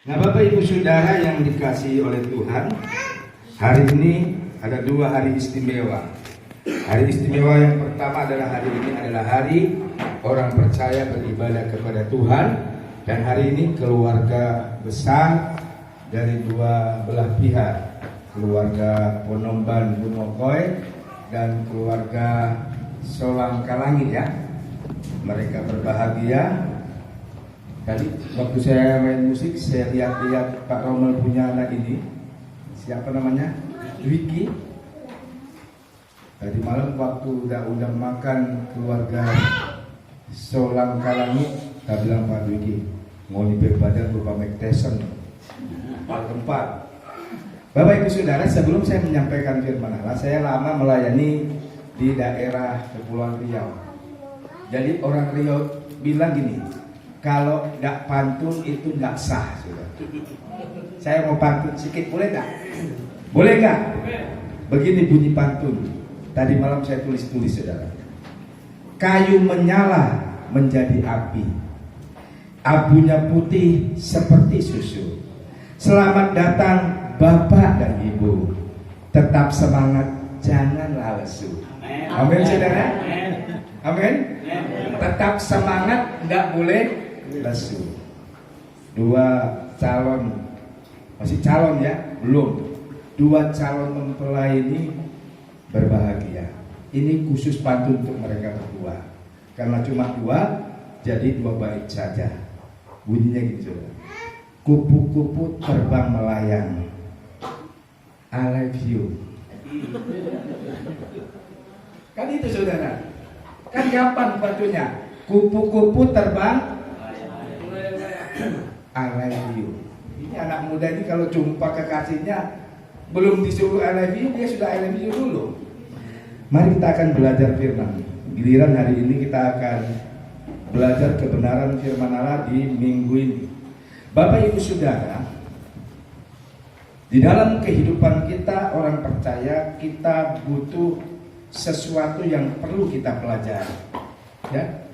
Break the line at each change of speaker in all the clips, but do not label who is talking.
Nah, Bapak Ibu Saudara yang dikasihi oleh Tuhan, hari ini ada dua hari istimewa. Hari istimewa yang pertama adalah hari ini adalah hari orang percaya beribadah kepada Tuhan, dan hari ini keluarga besar dari dua belah pihak, keluarga Ponomban Bunokoy dan keluarga Solang Kalangi ya. Mereka berbahagia. Tadi waktu saya main musik, saya lihat Pak Rommel punya anak ini, siapa namanya? Dwiki. Tadi malam waktu udah makan keluarga Solang Kalangi, saya bilang Pak Dwiki, mau nipir badan lupa Mike Tyson. Tempat. Bapak Ibu Saudara, sebelum saya menyampaikan firman Allah, saya lama melayani di daerah Kepulauan Riau. Jadi orang Riau bilang gini, kalau nggak pantun itu nggak sah, saudara. Saya mau pantun sedikit, boleh nggak? Boleh nggak? Begini bunyi pantun. Tadi malam saya tulis, saudara. Kayu menyala menjadi api, abunya putih seperti susu. Selamat datang Bapak dan Ibu. Tetap semangat, janganlah lesu. Amin, saudara. Amin. Tetap semangat, nggak boleh lesu. Dua calon, masih calon ya, belum. Dua calon mempelai ini berbahagia. Ini khusus pantun untuk mereka berdua. Karena cuma dua, jadi dua bait saja. Bunyinya gitu. Kupu-kupu terbang melayang, I love you. Kan itu saudara. Kan gampang bantunya. Kupu-kupu terbang, I love you. Ini anak muda ini kalau jumpa kekasihnya belum disuruh I love you, dia sudah I love you dulu. Mari kita akan belajar firman. Giliran hari ini kita akan belajar kebenaran firman Allah di minggu ini. Bapak Ibu Saudara, di dalam kehidupan kita orang percaya, kita butuh sesuatu yang perlu kita pelajari. Ya,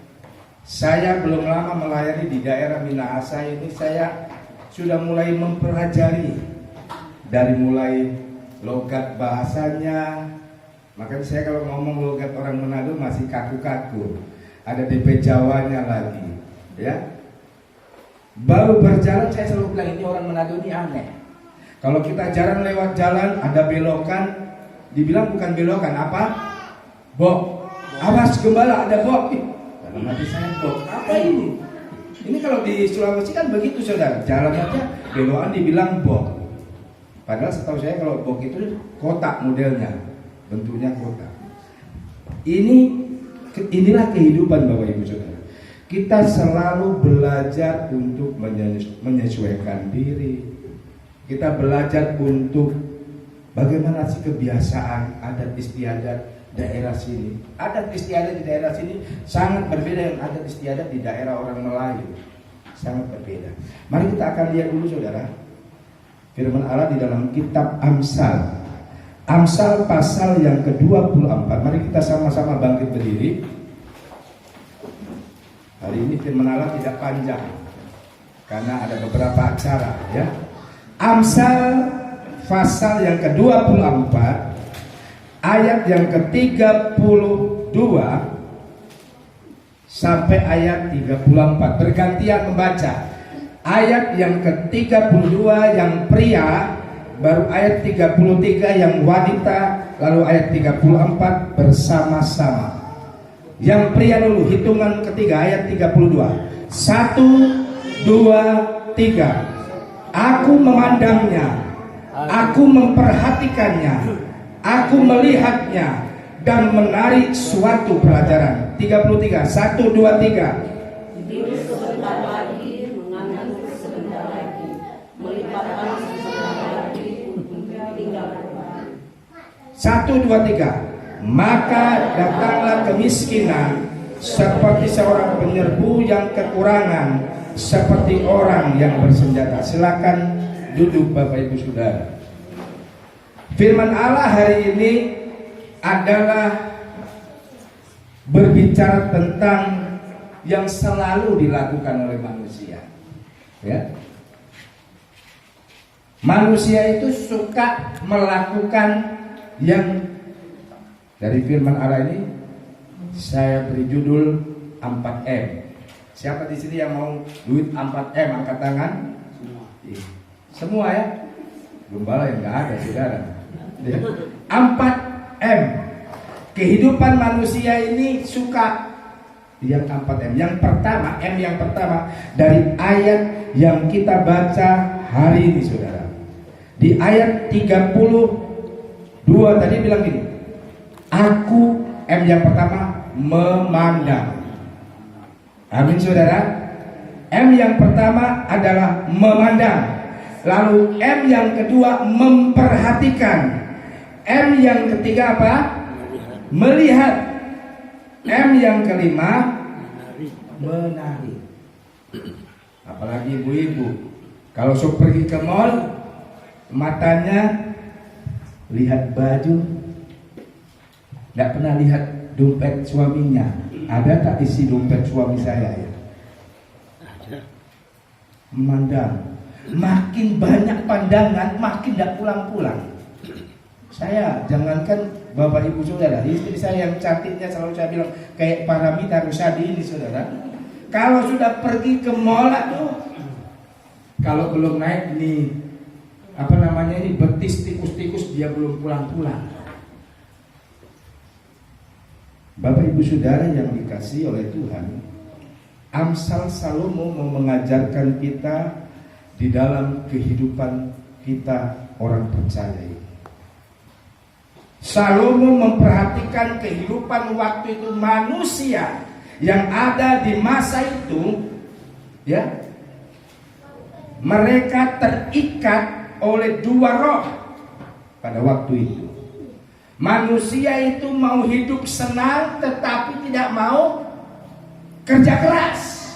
saya belum lama melayani di daerah Minahasa ini, saya sudah mulai mempelajari dari mulai logat bahasanya. Makanya saya kalau ngomong logat orang Manado masih kaku-kaku. Ada DP Jawanya lagi, ya. Baru berjalan saya selalu bilang ini orang Manado ini aneh. Kalau kita jarang lewat jalan ada belokan, dibilang bukan belokan apa? Bok. Awas gembala ada bok. Dalam hati saya bok. Apa ini? Ini kalau di Sulawesi kan begitu saudara. Jalan aja belokan dibilang bok. Padahal setahu saya kalau bok itu kotak modelnya, bentuknya kotak. Inilah kehidupan Bapak Ibu Saudara. Kita selalu belajar untuk menyesuaikan diri. Kita belajar untuk bagaimana sih kebiasaan adat istiadat daerah sini. Adat istiadat di daerah sini sangat berbeda dengan adat istiadat di daerah orang Melayu. Sangat berbeda. Mari kita akan lihat dulu saudara firman Allah di dalam kitab Amsal. Amsal pasal yang ke-24. Mari kita sama-sama bangkit berdiri. Hari ini firman Allah tidak panjang karena ada beberapa acara ya. Amsal pasal yang ke-24 ayat yang ke-32 sampai ayat 34. Bergantian membaca. Ayat yang ke-32 yang pria, baru ayat 33 yang wanita, lalu ayat 34 bersama-sama. Yang pria dulu, hitungan ketiga ayat 32. 1, 2, 3. Aku memandangnya, aku memperhatikannya, aku melihatnya dan menarik suatu pelajaran. 33, 1, 2, 3.
Hidup sebentar lagi, mengandung sebentar lagi, melipatkan sebentar lagi, tinggal.
1, 2, 3. Maka datanglah kemiskinan seperti seorang penyerbu yang kekurangan, seperti orang yang bersenjata. Silakan duduk Bapak Ibu Saudara. Firman Allah hari ini adalah berbicara tentang yang selalu dilakukan oleh manusia. Ya. Manusia itu suka melakukan yang dari firman Allah ini saya beri judul 4M. Siapa di sini yang mau duit 4M angkat tangan? Semua ya? Gembala yang nggak ada, saudara. 4M. Kehidupan manusia ini suka yang 4M. Yang pertama, M yang pertama dari ayat yang kita baca hari ini, saudara. Di ayat 32 tadi bilang gini, aku, M yang pertama, memandang. Amin, saudara. M yang pertama adalah memandang. Lalu M yang kedua memperhatikan. M yang ketiga apa? Melihat. M yang kelima menari. Apalagi ibu-ibu, kalau sok pergi ke mall, matanya lihat baju, tidak pernah lihat dompet suaminya. Ada tak isi dompet suami saya ya? Memandang. Makin banyak pandangan, makin tidak pulang-pulang. Saya, jangankan Bapak Ibu Saudara, istri saya yang cantiknya selalu saya bilang kayak Paramita Rusadi ini, saudara. Kalau sudah pergi ke mall tuh, kalau belum naik nih apa namanya ini betis tikus-tikus, dia belum pulang-pulang. Bapak Ibu Saudara yang dikasihi oleh Tuhan, Amsal Salomo mau mengajarkan kita di dalam kehidupan kita orang percaya ini. Salomo memperhatikan kehidupan waktu itu manusia yang ada di masa itu, ya. Mereka terikat oleh dua roh pada waktu itu. Manusia itu mau hidup senang tetapi tidak mau kerja keras.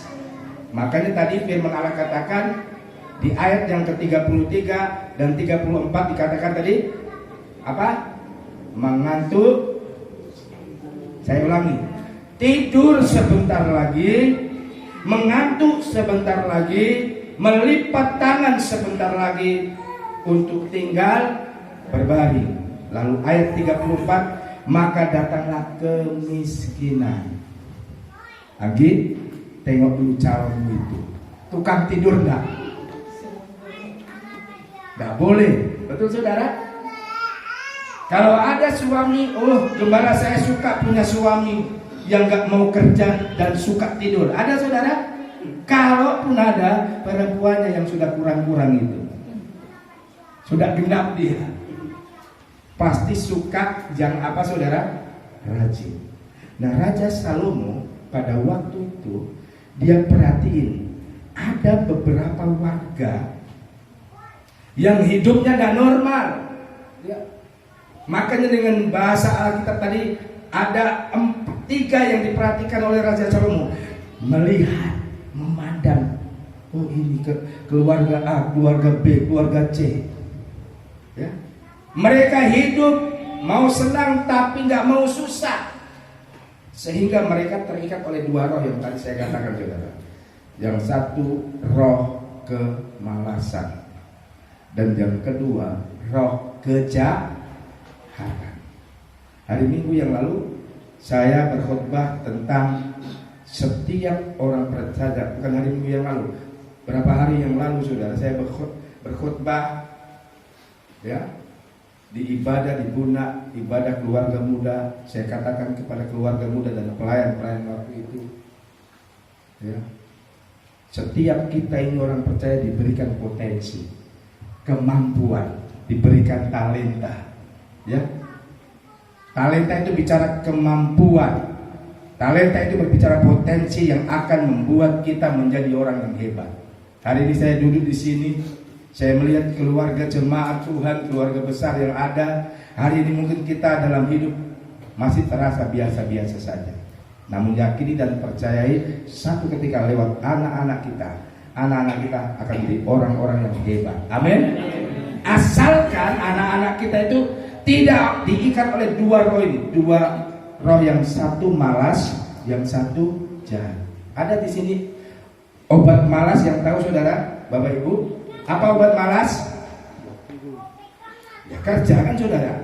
Makanya tadi firman Allah katakan di ayat yang ke-33 dan 34 dikatakan tadi apa? Mengantuk. Saya ulangi. Tidur sebentar lagi, mengantuk sebentar lagi, melipat tangan sebentar lagi untuk tinggal berbaring. Lalu ayat 34, maka datanglah kemiskinan. Lagi tengok dulu calonmu itu, tukang tidur enggak? Enggak boleh, betul saudara? Kalau ada suami, oh gembala saya suka punya suami yang enggak mau kerja dan suka tidur. Ada saudara? Kalaupun ada, perempuannya yang sudah kurang-kurang itu, sudah genap dia, pasti suka yang apa saudara? Rajin. Nah, Raja Salomo pada waktu itu dia perhatiin ada beberapa warga yang hidupnya gak normal ya. Makanya dengan bahasa Alkitab tadi ada 3 yang diperhatikan oleh Raja Salomo. Melihat, memandang, oh ini keluarga A, keluarga B, keluarga C ya. Mereka hidup mau senang tapi gak mau susah, sehingga mereka terikat oleh 2 roh yang tadi saya katakan saudara. Yang satu roh kemalasan, dan yang kedua roh kejahatan. Hari Minggu yang lalu saya berkhotbah tentang setiap orang percaya. Bukan hari Minggu yang lalu, berapa hari yang lalu saudara, saya berkhotbah ya, di ibadah di Bunak, ibadah keluarga muda. Saya katakan kepada keluarga muda dan pelayan-pelayan waktu itu ya, setiap kita ini orang percaya diberikan potensi, kemampuan, diberikan talenta ya. Talenta itu bicara kemampuan, talenta itu berbicara potensi yang akan membuat kita menjadi orang yang hebat. Hari ini saya duduk di sini, saya melihat keluarga jemaat Tuhan, keluarga besar yang ada. Hari ini mungkin kita dalam hidup masih terasa biasa-biasa saja. Namun yakini dan percayai, satu ketika lewat anak-anak kita akan menjadi orang-orang yang hebat. Amin. Asalkan anak-anak kita itu tidak diikat oleh 2 roh ini, 2 roh, yang satu malas, yang satu jahat. Ada di sini obat malas yang tahu saudara, Bapak Ibu? Apa obat malas? Kerja kan saudara,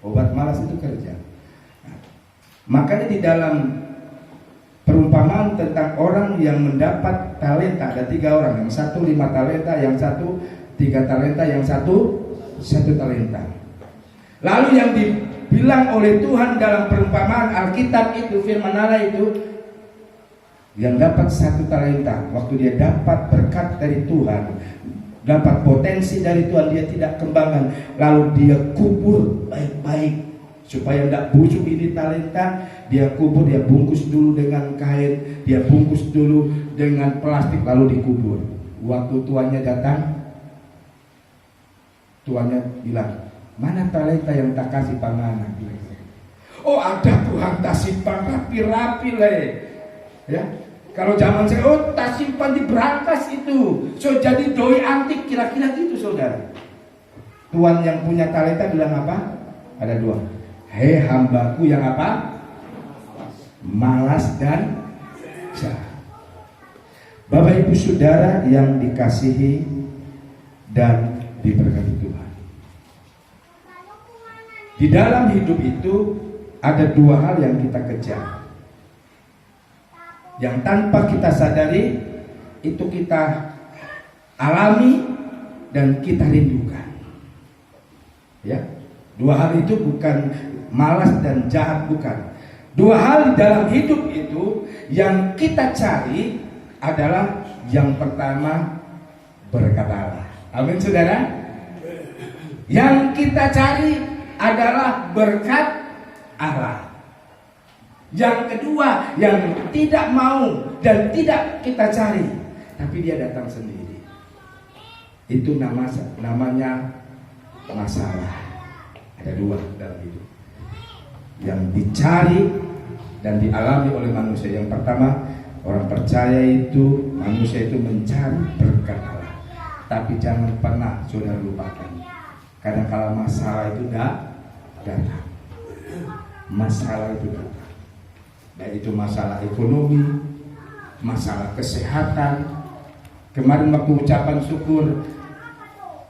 obat malas itu kerja. Nah, makanya di dalam perumpamaan tentang orang yang mendapat talenta, ada 3 orang, yang satu 5 talenta, yang satu 3 talenta, yang satu 1 talenta. Lalu yang dibilang oleh Tuhan dalam perumpamaan Alkitab itu, firman Allah itu, yang dapat 1 talenta, waktu dia dapat berkat dari Tuhan, dapat potensi dari Tuhan, dia tidak kembangkan, lalu dia kubur baik-baik supaya tidak busuk ini talenta. Dia kubur, dia bungkus dulu dengan kain, dia bungkus dulu dengan plastik, lalu dikubur. Waktu tuannya datang, tuannya bilang, mana talenta yang tak kasih panganan? Oh ada Tuhan, tak simpan rapi-rapi le. Ya, kalau zaman saya, oh tak simpan di brankas itu. So jadi doi antik, kira-kira gitu saudara. Tuan yang punya talenta bilang apa? Ada 2. Hei hambaku yang apa? Malas dan jahat. Bapak ibu saudara yang dikasihi dan diberkati Tuhan, di dalam hidup itu ada 2 hal yang kita kejar, yang tanpa kita sadari itu kita alami dan kita rindukan. Ya, 2 hal itu bukan malas dan jahat, bukan. 2 hal di dalam hidup itu yang kita cari adalah yang pertama berkat Allah. Amin saudara. Yang kita cari adalah berkat Allah. Yang kedua yang tidak mau dan tidak kita cari, tapi dia datang sendiri, itu namanya masalah. Ada 2 dalam hidup yang dicari dan dialami oleh manusia. Yang pertama, orang percaya itu, manusia itu mencari berkat Allah. Tapi jangan pernah saudara lupakan, kadang-kala masalah itu datang. Masalah itu datang, baik itu masalah ekonomi, masalah kesehatan. Kemarin waktu ucapan syukur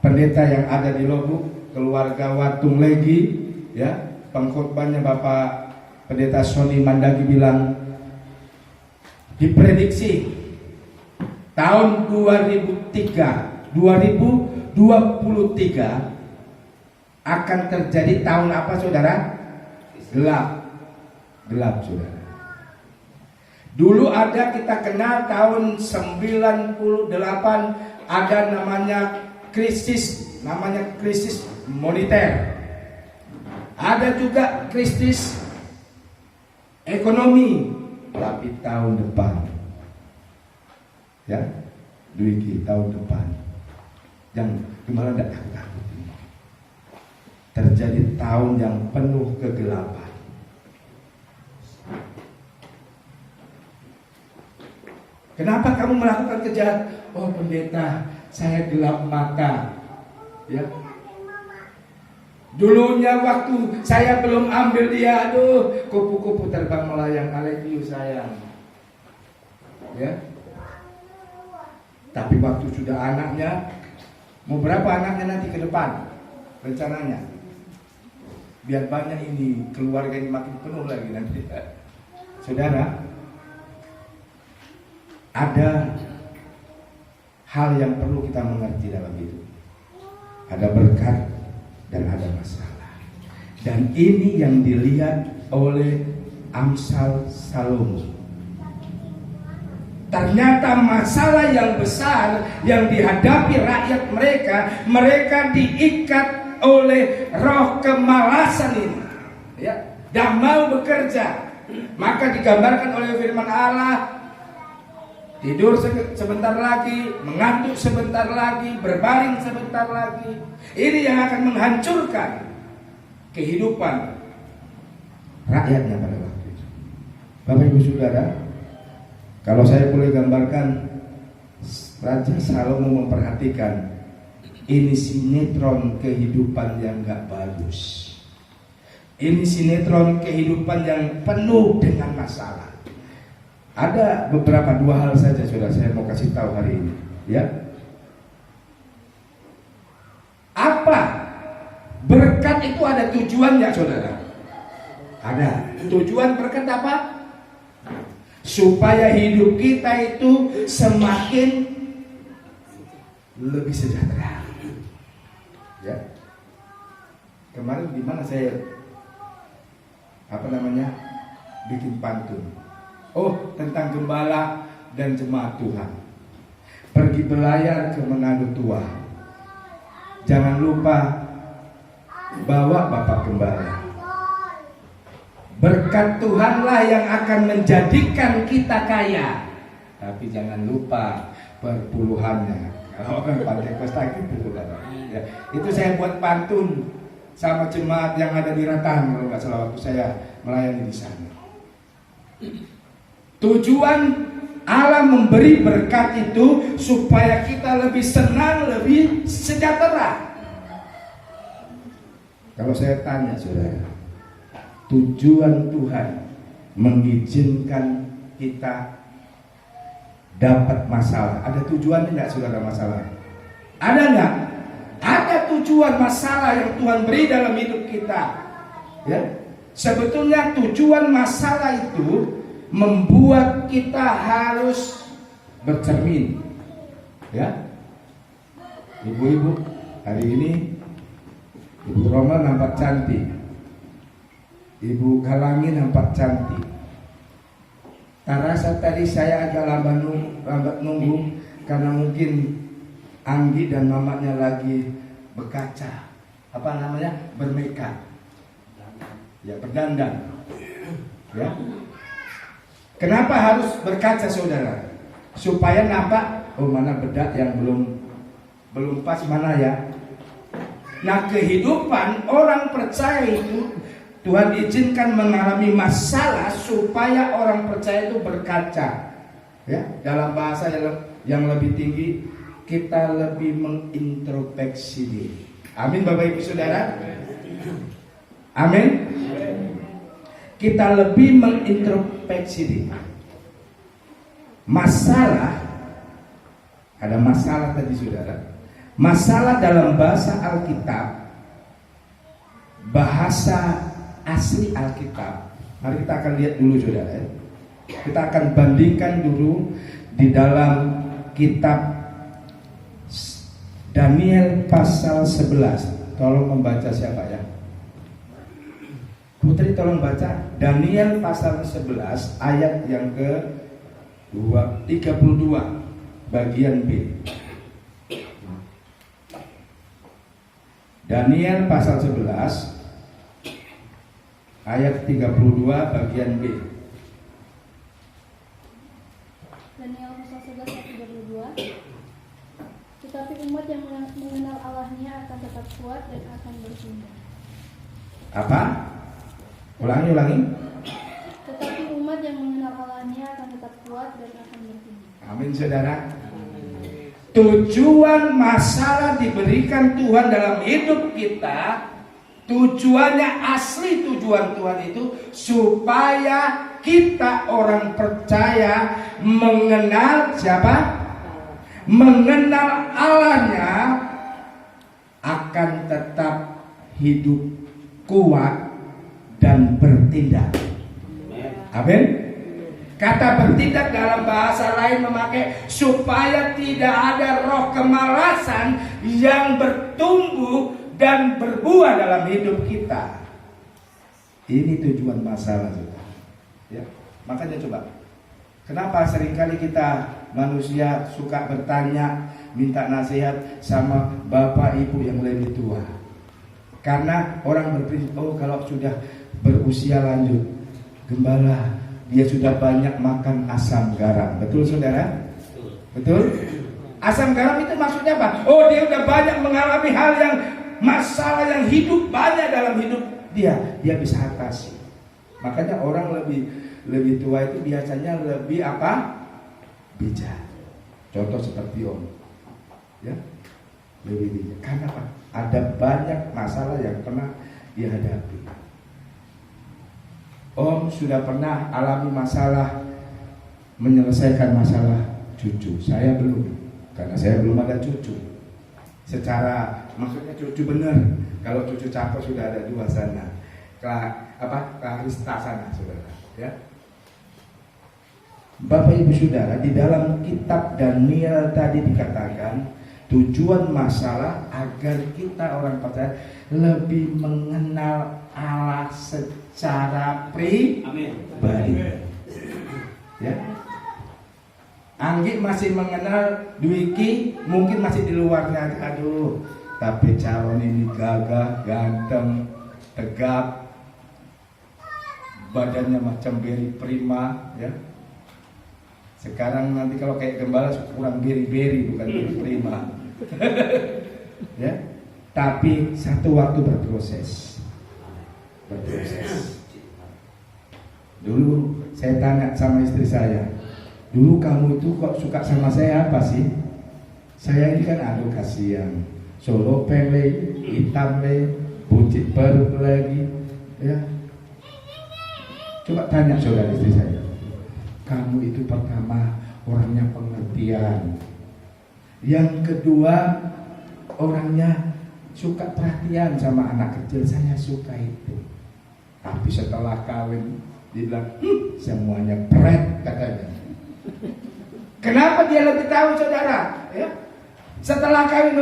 pendeta yang ada di Lobuk, keluarga Watung Legi, ya, pengkhotbahnya Bapak Pendeta Sony Mandagi bilang, diprediksi tahun 2023 akan terjadi tahun apa saudara? Gelap saudara. Dulu ada, kita kenal tahun 98 ada namanya krisis moneter. Ada juga krisis ekonomi. Tapi tahun depan, ya, Dwiki, tahun depan, yang kemarin tidak takut ini, terjadi tahun yang penuh kegelapan. Kenapa kamu melakukan kejahatan? Oh pendeta, saya gelap mata, ya. Dulunya waktu saya belum ambil dia, aduh, kupu-kupu terbang melayang, aleluya sayang, ya. Tapi waktu sudah anaknya, mau berapa anaknya nanti ke depan rencananya? Biar banyak ini, keluarga ini makin penuh lagi nanti. Saudara, ada hal yang perlu kita mengerti dalam hidup. Ada berkat dan ada masalah. Dan ini yang dilihat oleh Amsal Salomo. Ternyata masalah yang besar yang dihadapi rakyat mereka diikat oleh roh kemalasan ini, ya, dan mau bekerja. Maka digambarkan oleh firman Allah, tidur sebentar lagi, mengantuk sebentar lagi, berbaring sebentar lagi. Ini yang akan menghancurkan kehidupan rakyatnya pada waktu itu. Bapak ibu saudara, kalau saya boleh gambarkan, Raja Salomo memperhatikan, ini sinetron kehidupan yang gak bagus. Ini sinetron kehidupan yang penuh dengan masalah. Ada beberapa 2 hal saja saudara saya mau kasih tahu hari ini, ya. Apa Berkat itu ada tujuan nggak saudara? Ada. Tujuan berkat apa? Supaya hidup kita itu semakin lebih sejahtera. Ya. Kemarin di mana saya bikin pantun. Oh, tentang gembala dan jemaat Tuhan. Pergi berlayar ke Manado Tua. Jangan lupa bawa Bapak Gembala. Berkat Tuhanlah yang akan menjadikan kita kaya. Tapi jangan lupa perpuluhannya. Kalau orang Pantekosta gitu, ya. Itu saya buat pantun sama jemaat yang ada di Ratahan kalau nggak salah waktu saya melayani di sana. Tujuan Allah memberi berkat itu supaya kita lebih senang, lebih sejahtera. Kalau saya tanya saudara, tujuan Tuhan mengizinkan kita dapat masalah. Ada tujuannya nggak saudara masalah? Ada nggak? Ada tujuan masalah yang Tuhan beri dalam hidup kita. Ya, sebetulnya tujuan masalah itu membuat kita harus bercermin. Ya, ibu-ibu hari ini Ibu Roma nampak cantik, Ibu Kalangi nampak cantik. Tak rasa tadi saya agak lambat nunggu karena mungkin Anggi dan mamanya lagi berkaca, bermakeup, ya berdandan. Ya, kenapa harus berkaca saudara? Supaya nampak, oh mana bedak yang belum pas mana ya. Nah, kehidupan orang percaya itu Tuhan izinkan mengalami masalah supaya orang percaya itu berkaca. Ya, dalam bahasa yang lebih tinggi, kita lebih mengintrospeksi diri. Amin Bapak Ibu Saudara. Amin. Kita lebih mengintrospeksi diri. Masalah, ada masalah tadi saudara. Masalah dalam bahasa Alkitab, bahasa asli Alkitab. Mari kita akan lihat dulu saudara. Kita akan bandingkan dulu di dalam kitab Daniel pasal 11. Tolong membaca siapa ya? Putri tolong baca Daniel pasal 11 ayat yang ke 32 bagian B. Daniel pasal 11 ayat 32 bagian B.
Daniel pasal 11 ayat 32. Tetapi umat yang mengenal Allahnya akan tetap kuat dan akan bertindak.
Apa? Ulangi.
Tetapi umat yang mengenal Allahnya akan tetap kuat dan akan bertindak.
Amin saudara. Tujuan masalah diberikan Tuhan dalam hidup kita, tujuannya asli tujuan Tuhan itu supaya kita orang percaya mengenal siapa? Mengenal Allahnya, akan tetap hidup kuat dan bertindak. Amin. Kata bertindak dalam bahasa lain memakai supaya tidak ada roh kemalasan yang bertumbuh dan berbuah dalam hidup kita. Ini tujuan masalah juga. Ya, makanya coba. Kenapa seringkali kita manusia suka bertanya, minta nasihat sama bapak ibu yang lebih tua? Karena orang berprinsip, oh kalau sudah berusia lanjut, gembala, dia sudah banyak makan asam garam. Betul saudara? Betul? Asam garam itu maksudnya apa? Oh dia udah banyak mengalami hal yang masalah yang hidup banyak dalam hidup dia bisa atasi. Makanya orang lebih tua itu biasanya lebih apa? Bijak. Contoh seperti Om. Ya. Lebih bijak. Karena apa? Ada banyak masalah yang pernah dihadapi. Om sudah pernah alami masalah menyelesaikan masalah cucu. Saya belum, karena saya belum ada cucu. Secara maksudnya cucu bener. Kalau cucu cakep sudah ada 2 sana. Clarista sana, saudara. Ya. Bapak Ibu Saudara, di dalam kitab Daniel tadi dikatakan tujuan masalah agar kita orang percaya lebih mengenal Allah secara pribadi. Ya. Anggi masih mengenal Dwiki, mungkin masih di luarnya. Aduh, tapi calon ini gagah, ganteng, tegap, badannya macam beri prima, ya. Sekarang nanti kalau kayak gembala kurang beri-beri, bukan beri prima. Ya. Tapi satu waktu berproses. Dulu saya tanya sama istri saya, dulu kamu itu kok suka sama saya apa sih? Saya ini kan aduh kasihan, solo pele, hitam le, buncit perut lagi, ya. Coba tanya saudara istri saya, kamu itu pertama orangnya pengertian, yang kedua orangnya suka perhatian sama anak kecil, saya suka itu. Tapi setelah kawin dibilang semuanya pret katanya. Kenapa dia lebih tahu saudara? Ya? Setelah kawin,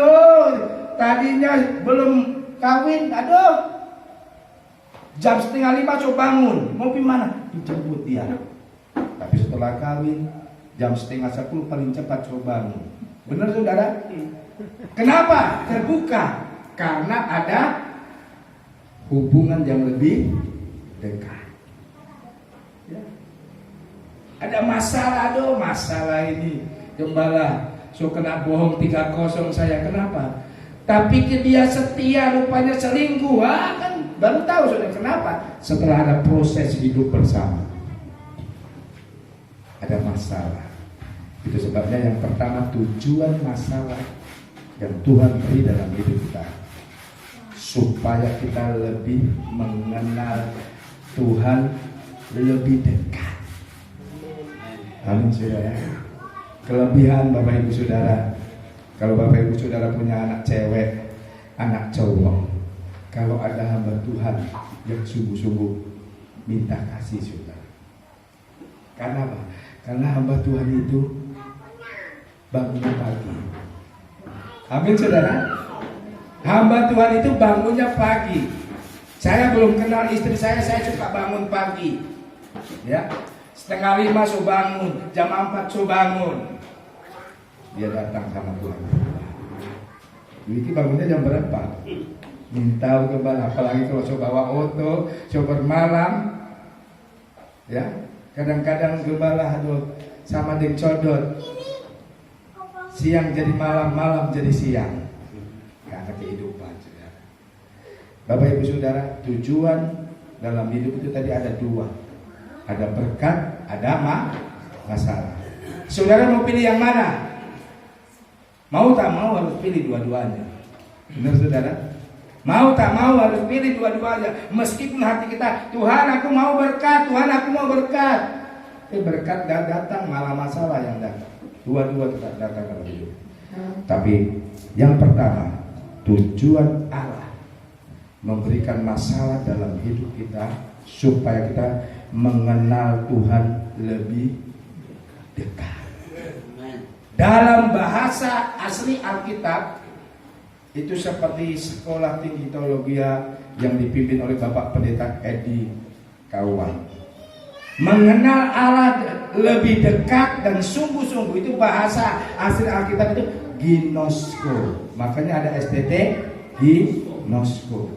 tadinya belum kawin, aduh, jam 4:30 coba bangun, mau pergi mana? Dijemput dia. Tapi setelah kawin, jam 9:30 paling cepat coba bangun. Benar saudara? Kenapa? Terbuka, karena ada hubungan yang lebih dekat. Ya. Ada masalah, masalah ini gembala so kena bohong 3-0 saya, kenapa? Tapi dia setia, rupanya selingkuh, kan baru tahu saudara kenapa? Setelah ada proses hidup bersama, ada masalah. Itu sebabnya yang pertama, tujuan masalah yang Tuhan beri dalam hidup kita supaya kita lebih mengenal Tuhan lebih dekat. Amin saudara. Kelebihan Bapak Ibu Saudara, kalau Bapak Ibu Saudara punya anak cewek, anak cowok, kalau ada hamba Tuhan yang sungguh-sungguh minta kasih saudara. Karena apa? Karena hamba Tuhan itu bangunnya pagi. Amin saudara. Hamba Tuhan itu bangunnya pagi. Saya belum kenal istri saya suka bangun pagi. Ya, 4:30 so bangun, jam 4 so bangun. Dia datang sama Tuhan. Wiki bangunnya jam berapa? Minta gembala, apalagi kalau so bawa oto, so bermalam. Ya, kadang-kadang gembala sama deng codot. Siang jadi malam, malam jadi siang. Karena kehidupan saudara. Bapak Ibu Saudara, tujuan dalam hidup itu tadi ada 2. Ada berkat, ada masalah. Saudara mau pilih yang mana? Mau tak mau harus pilih dua-duanya. Benar saudara? Mau tak mau harus pilih dua-duanya. Meskipun hati kita, Tuhan aku mau berkat, Tuhan aku mau berkat. Berkat gak datang, malah masalah yang datang. Dua-dua kita datang dalam hidup. Tapi yang pertama, tujuan Allah memberikan masalah dalam hidup kita supaya kita mengenal Tuhan lebih dekat. Dalam bahasa asli Alkitab itu seperti sekolah tinggi teologi yang dipimpin oleh Bapak Pendeta Edi Kawan. Mengenal Allah lebih dekat dan sungguh-sungguh, itu bahasa asli Alkitab itu ginosko. Makanya ada STT ginosko.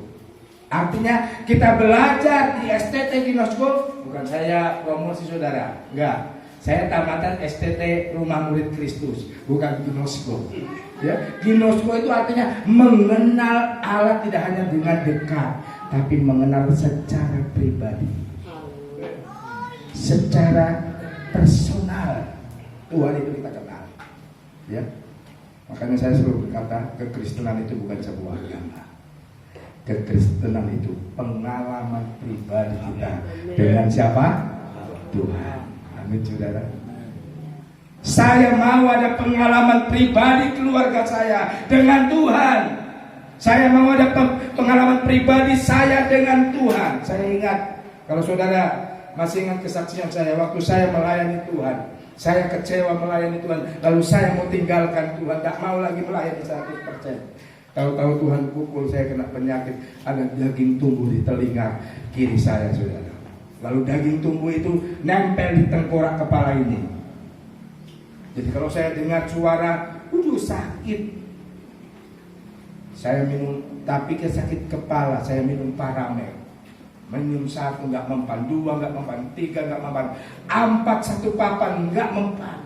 Artinya kita belajar di STT ginosko, bukan saya promosi saudara, enggak. Saya tamatan STT Rumah Murid Kristus, bukan ginosko. Ya, ginosko itu artinya mengenal Allah tidak hanya dengan dekat, tapi mengenal secara pribadi, secara personal. Tuhan itu kita kenal. Ya, makanya saya selalu berkata, kekristenan itu bukan sebuah agama. Kekristenan itu pengalaman pribadi kita dengan siapa? Tuhan. Amin saudara. Saya mau ada pengalaman pribadi keluarga saya dengan Tuhan. Saya mau ada pengalaman pribadi saya dengan Tuhan. Saya ingat, kalau saudara masih ingat kesaksian saya waktu saya melayani Tuhan, saya kecewa melayani Tuhan, lalu saya mau tinggalkan Tuhan, tak mau lagi melayani 100%. Tahu-tahu Tuhan pukul saya kena penyakit, ada daging tumbuh di telinga kiri saya, saudara. Lalu daging tumbuh itu nempel di tengkorak kepala ini. Jadi kalau saya dengar suara, sakit. Saya minum, tapi sakit kepala, saya minum Paramel. Minum 1 nggak mempan, 2 nggak mempan, 3 nggak mempan, 4 1 papan nggak mempan.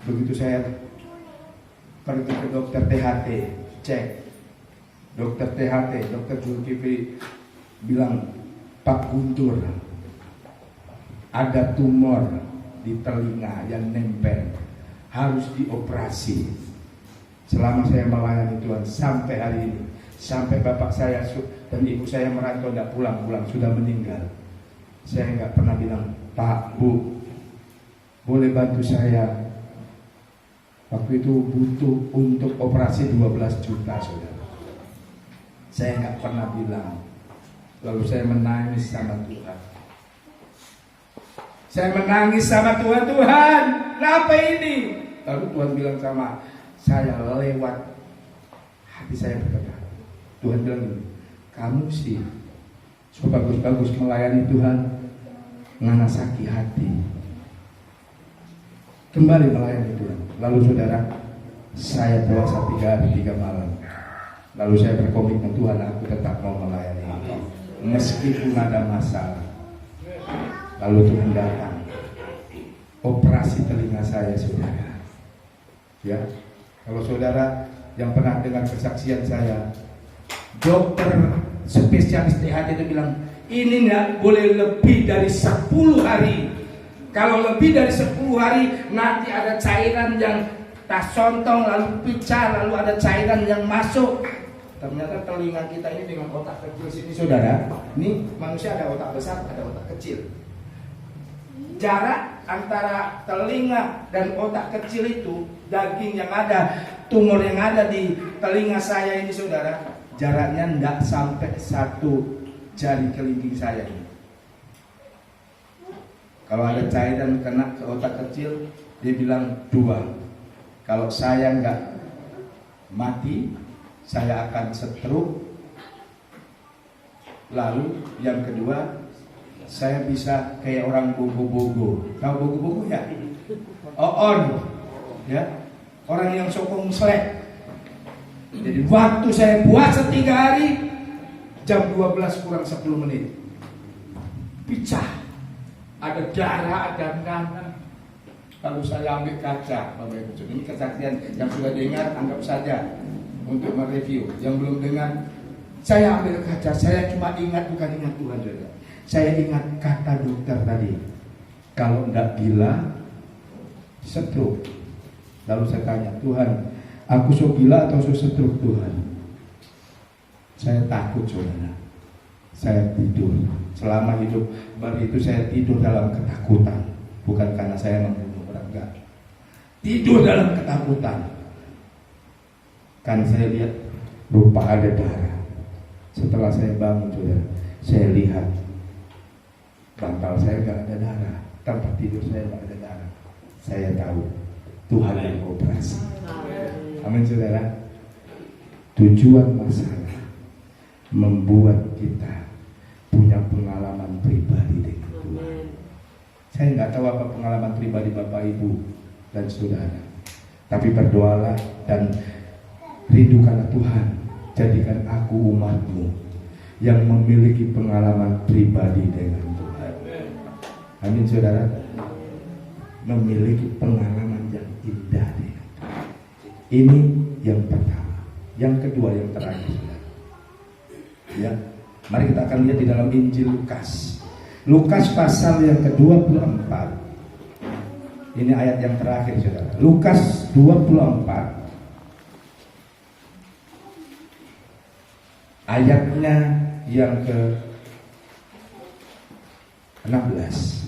Begitu saya pergi ke dokter THT, cek. Dokter THT, dokter Zulkifli bilang, Pak Guntur, ada tumor di telinga yang nempel, harus dioperasi. Selama saya melayani Tuhan sampai hari ini, sampai bapak saya dan ibu saya merantau tidak pulang-pulang, sudah meninggal, saya nggak pernah bilang, Pak, Bu, boleh bantu saya? Waktu itu butuh untuk operasi 12 juta, saudara. Saya nggak pernah bilang. Lalu saya menangis sama Tuhan. Saya menangis sama Tuhan, Tuhan, kenapa ini? Lalu Tuhan bilang sama saya lewat hati saya berkata, Tuhan bilang gini, kamu sih so bagus-bagus melayani Tuhan, ngana sakit hati, kembali melayani Tuhan. Lalu saudara, saya puasa 3 hari 3 malam. Lalu saya berkomitmen, Tuhan, aku tetap mau melayani meskipun ada masalah. Lalu Tuhan datang, operasi telinga saya, saudara. Ya, kalau saudara yang pernah dengar kesaksian saya, dokter spesialis THT itu bilang, ini nggak boleh lebih dari 10 hari. Kalau lebih dari 10 hari, nanti ada cairan yang tak sontong, lalu pecah, lalu ada cairan yang masuk. Ternyata telinga kita ini dengan otak kecil sini, saudara. Ini manusia ada otak besar, ada otak kecil. Jarak antara telinga dan otak kecil itu, daging yang ada, tumor yang ada di telinga saya ini, saudara, jaraknya tidak sampai 1 jari kelingking saya ini. Kalau ada cairan kena ke otak kecil, dia bilang 2. Kalau saya nggak mati, saya akan stroke. Lalu yang kedua, saya bisa kayak orang bogo-bogo. Tahu bogo-bogo ya? On, ya, orang yang sokong selek. Jadi waktu saya puasa 3 hari, jam 12 kurang 10 menit, pecah. Ada darah, ada nanah. Lalu saya ambil kaca, Bapak Ibu. Ini kesaksian yang sudah dengar, anggap saja untuk mereview. Yang belum dengar, saya ambil kaca. Saya cuma ingat, bukan ingat Tuhan juga. Saya ingat kata dokter tadi, kalau tidak gila, stroke. Lalu saya tanya, Tuhan, aku so gila atau so stroke, Tuhan? Saya takut, saudara. Saya tidur. Selama hidup baru itu saya tidur dalam ketakutan. Bukan karena saya membunuh orang, enggak. Tidur dalam ketakutan. Kan saya lihat rupa ada darah. Setelah saya bangun, saudara, saya lihat bantal saya enggak ada darah, tempat tidur saya enggak ada darah. Saya tahu Tuhan yang operasi. Amin, saudara. Tujuan masalah membuat kita punya pengalaman pribadi dengan Tuhan. Saya nggak tahu apa pengalaman pribadi Bapak Ibu dan saudara, tapi berdoalah dan rindukanlah Tuhan, jadikan aku umat-Mu yang memiliki pengalaman pribadi dengan Tuhan. Amin, saudara. Memiliki pengalaman yang indah dengan Tuhan. Ini yang pertama. Yang kedua, yang terakhir, saudara. Ya, mari kita akan lihat di dalam Injil Lukas. Lukas pasal yang ke-24. Ini ayat yang terakhir, saudara. Lukas 24. Ayatnya yang ke-16.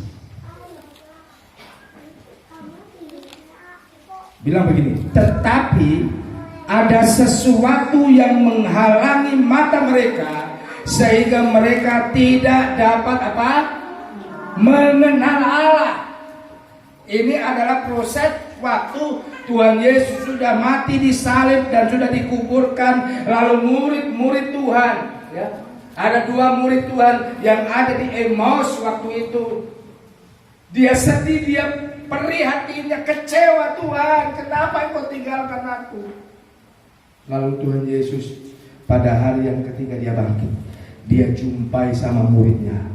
bilang begini, tetapi ada sesuatu yang menghalangi mata mereka sehingga mereka tidak dapat apa? Mengenal Allah. Ini adalah proses waktu Tuhan Yesus sudah mati di salib dan sudah dikuburkan, lalu murid-murid Tuhan, ya. Ada 2 murid Tuhan yang ada di Emmaus waktu itu. Dia sedih, dia perih hatinya, kecewa, Tuhan, kenapa Engkau tinggalkan aku? Lalu Tuhan Yesus pada hari yang ketiga dia bangkit, dia jumpai sama muridnya,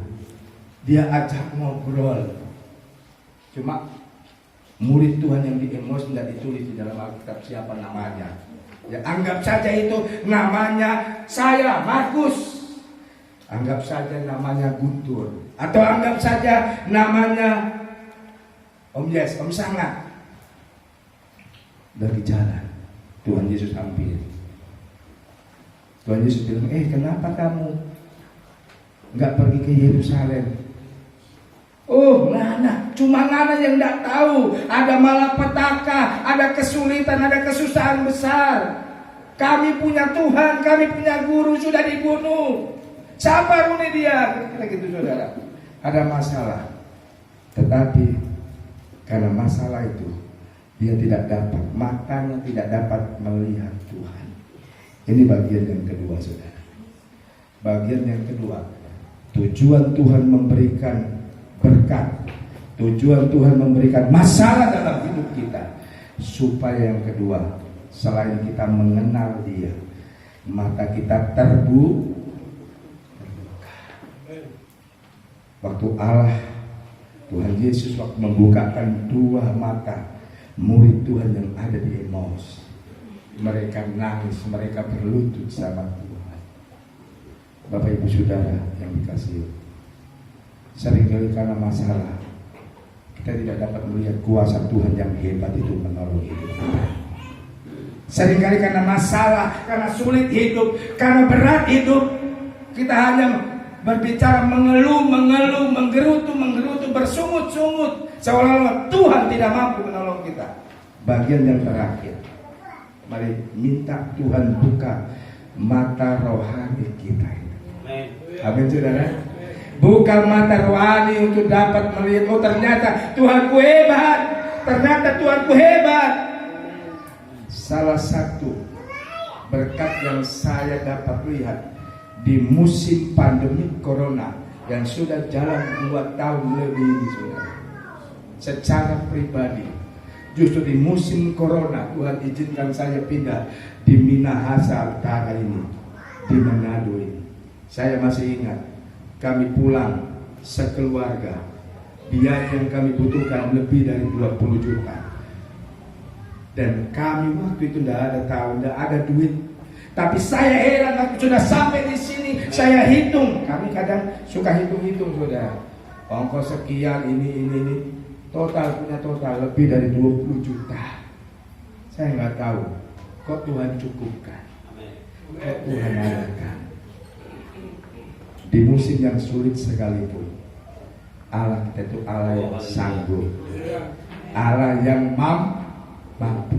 dia ajak ngobrol. Cuma murid Tuhan yang di Emmaus tidak ditulis di dalam Alkitab siapa namanya. Ya, anggap saja itu namanya saya, Markus. Anggap saja namanya Guntur. Atau anggap saja namanya Om Yes, Om Sangat. Dari jalan Tuhan Yesus hampir. Tuhan Yesus bilang, kenapa kamu nggak pergi ke Yerusalem? Oh, Nana, cuma Nana yang tidak tahu. Ada malapetaka, ada kesulitan, ada kesusahan besar. Kami punya Tuhan, kami punya guru sudah dibunuh. Siapa Runi dia? Kira-kira gitu saudara. Ada masalah. Tetapi karena masalah itu dia tidak dapat, matanya tidak dapat melihat Tuhan. Ini bagian yang kedua saudara. Bagian yang kedua, tujuan Tuhan memberikan berkat, tujuan Tuhan memberikan masalah dalam hidup kita, supaya yang kedua, selain kita mengenal Dia, mata kita terbuka. Waktu Allah, Tuhan Yesus waktu membukakan 2 mata murid Tuhan yang ada di Emmaus, mereka nangis, mereka berlutut sama Tuhan. Bapak Ibu Saudara yang dikasihi, seringkali karena masalah kita tidak dapat melihat kuasa Tuhan yang hebat itu menolong hidup kita. Seringkali karena masalah, karena sulit hidup, karena berat hidup, kita hanya berbicara mengeluh, menggerutu, bersungut-sungut, seolah-olah Tuhan tidak mampu menolong kita. Bagian yang terakhir, mari minta Tuhan buka mata rohani kita. Amin saudara. Buka mata rohani untuk dapat melihat, oh ternyata Tuhanku hebat, ternyata Tuhanku hebat. Salah satu berkat yang saya dapat lihat di musim pandemi corona yang sudah jalan 2 tahun lebih ini saudara, secara pribadi, justru di musim corona Tuhan izinkan saya pindah di Minahasa Utara ini, di Manado ini. Saya masih ingat, kami pulang sekeluarga, biaya yang kami butuhkan lebih dari 20 juta, dan kami waktu itu tidak ada duit. Tapi saya heran waktu sudah sampai di sini, saya hitung. Kami kadang suka hitung-hitung saudara. Ongkos sekian, ini. Total punya total lebih dari 20 juta. Saya nggak tahu, kok Tuhan cukupkan, kok Tuhan adakan. Di musim yang sulit sekalipun, Allah kita itu Allah yang sanggup, Allah yang mampu.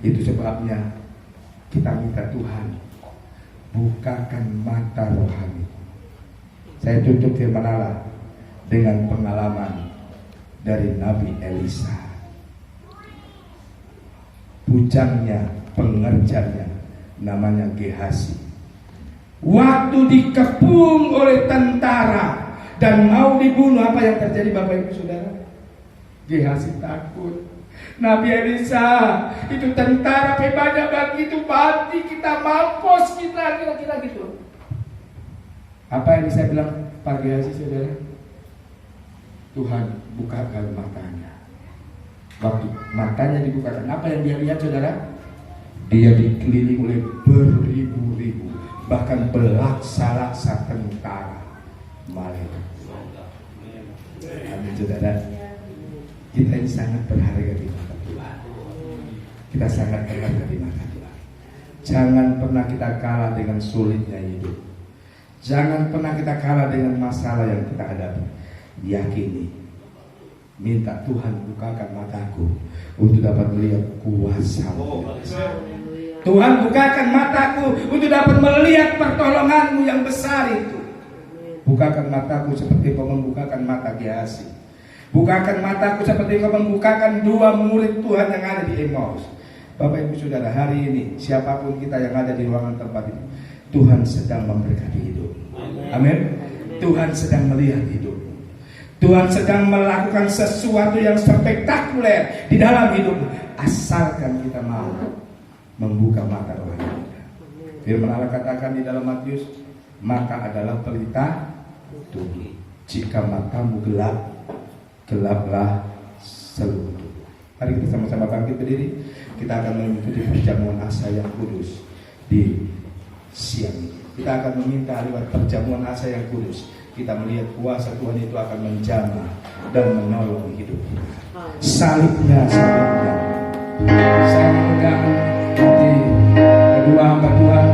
Itu sebabnya kita minta Tuhan bukakan mata rohani. Saya tutup firman Allah dengan pengalaman dari Nabi Elisa. Bujangnya, pengerjanya namanya Gehazi. Waktu dikepung oleh tentara dan mau dibunuh, apa yang terjadi Bapak Ibu Saudara? Gehazi takut. Nabi Elisa, itu tentara banyak begitu, mati kita, mampus kita, kira-kira gitu. Apa yang saya bilang Pak Gehazi saudara? Tuhan bukakan matanya. Waktu matanya dibukakan, apa yang dia lihat saudara? Dia dikelilingi oleh beribu-ribu, bahkan belaksa-laksa tentara malaikat. Amin saudara. Kita ini sangat berharga di mata Tuhan. Kita sangat berharga di mata Tuhan. Jangan pernah kita kalah dengan sulitnya hidup. Jangan pernah kita kalah dengan masalah yang kita hadapi. Yakini minta Tuhan bukakan mataku untuk dapat melihat kuasa-Mu. Tuhan bukakan mataku untuk dapat melihat pertolongan-Mu yang besar itu. Bukakan mataku seperti Kau membukakan mata Gehazi. Bukakan mataku seperti Kau membukakan dua murid Tuhan yang ada di Emmaus. Bapak Ibu Saudara, hari ini siapapun kita yang ada di ruangan tempat ini, Tuhan sedang memberkati hidup. Amin. Tuhan sedang melihat hidup. Tuhan sedang melakukan sesuatu yang spektakuler di dalam hidup, asalkan kita mau membuka mata rohani kita. Firman Allah katakan di dalam Matius, mata adalah pelita tubuh. Jika matamu gelap, gelaplah seluruh tubuh. Mari kita sama-sama bangkit berdiri. Kita akan mengikuti perjamuan asa yang kudus di siang ini. Kita akan meminta lewat perjamuan asa yang kudus, kita melihat kuasa Tuhan itu akan menjamah dan menolong hidup kita. Salibnya, salibnya. Saya memegang di kedua hamba Tuhan.